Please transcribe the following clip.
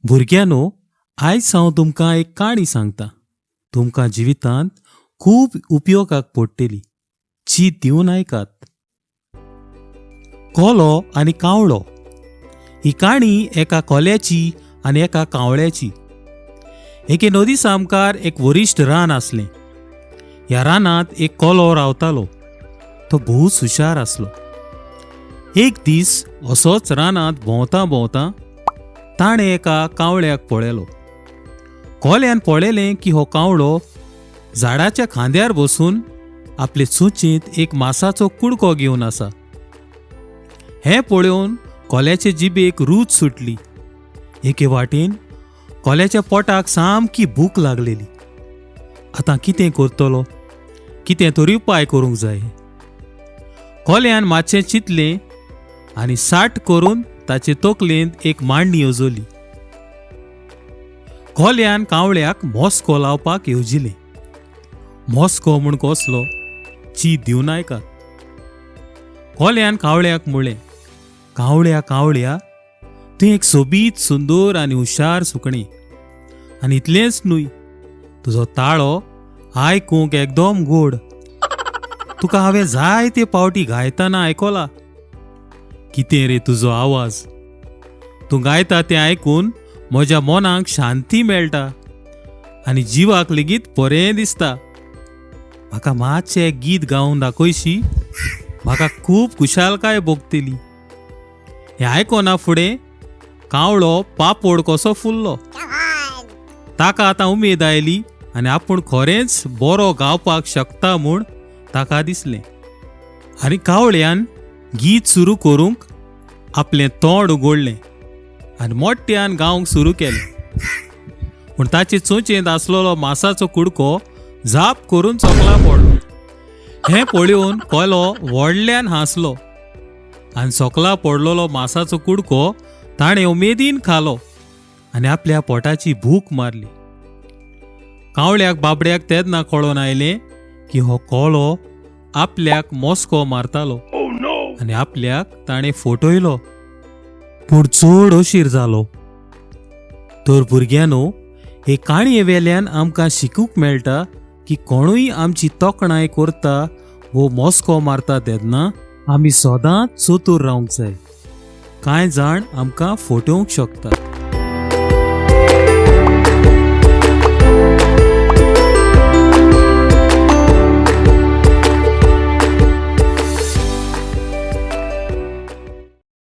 भुरग्यानो, आयज हांव तुमकां एक काणी सांगता. तुमकां जिवितांत खूब उपयोगाक पडटली. चीत दिवन आयकात. कोलो आनी कावळो. ही काणी एका कोल्याची आनी एका कावळ्याची. एके नदी सामकार एक वरिश्ठ रान आसलें. ह्या रानांत एक कोलो रावतालो. तो भोव हुशार आसलो. एक दीस असोच रानांत भोंवता भोंवता ताणें एका कावळ्याक पळयलो. कोल्यान पळयलें की हो कावळो झाडाच्या खांद्यार बसून आपले चोंचेंत एक मासाचो कुडको घेवन आसा. हें पळोवन कोल्याचे जिबेक रूच सुटली. एके वाटेन कोल्याच्या पोटाक सामकी भूक लागलेली. आतां कितें करतलो? कितें तरी उपाय करूंक जाय. कोल्यान मातशें चिंतलें आनी साट करून ताचे तकलेंत एक मांडणी उजवली. कोल्यान कावळ्याक मोस्को लावपाक येवजिलें. मोस्को म्हूण कसलो? चीत दिवन आयकात. कोल्यान कावळ्याक म्हणलें, कावळ्या कावळ्या, तूं एक सोबीत सुंदर आनी हुशार सुकणें. आनी इतलेंच न्हय, तुजो ताळो आयकूंक एकदम गोड. तुका हांवें जायते पावटी गायतना आयकलां. कितें रे तुजो आवाज? तूं गायता तें आयकून म्हज्या मनाक शांती मेळटा आनी जिवाक लेगीत बरें दिसता. म्हाका मातशें एक गीत गावन दाखयशी. म्हाका खूब खुशालकाय भोगतली. हें आयकोना फुडें कावळो पापड कसो फुल्लो. ताका आतां उमेद आयली आनी आपूण खरेंच बरो गावपाक शकता म्हूण ताका दिसलें. आनी कावळ्यान गीत सुरू करूंक आपलें तोंड उगडलें आनी मोट्ट्यान गावंक सुरू केलें. पूण ताचे चोंचेंत आसलेलो मासाचो कुडको झाप करून चोकला पडलो. हें पळोवन कोलो व्हडल्यान हांसलो आनी चोकला पडलेलो मासाचो कुडको ताणें उमेदीन खालो आनी आपल्या पोटाची भूक मारली. कावळ्याक बाबड्याक तेन्ना कळोन आयलें की हो कोलो आपल्याक मोस्को मारतालो आनी आपल्याक ताणें फटयलो. पूण चड उशीर जालो. तर भुरग्यानो, हे काणये वेल्यान आमकां शिकूंक मेळटा की कोणूय आमची तोखणाय करता वो मोस्को मारता तेन्ना आमी सदांच चतूर रावंक जाय. कांय जाण आमकां फटोवंक शकतात.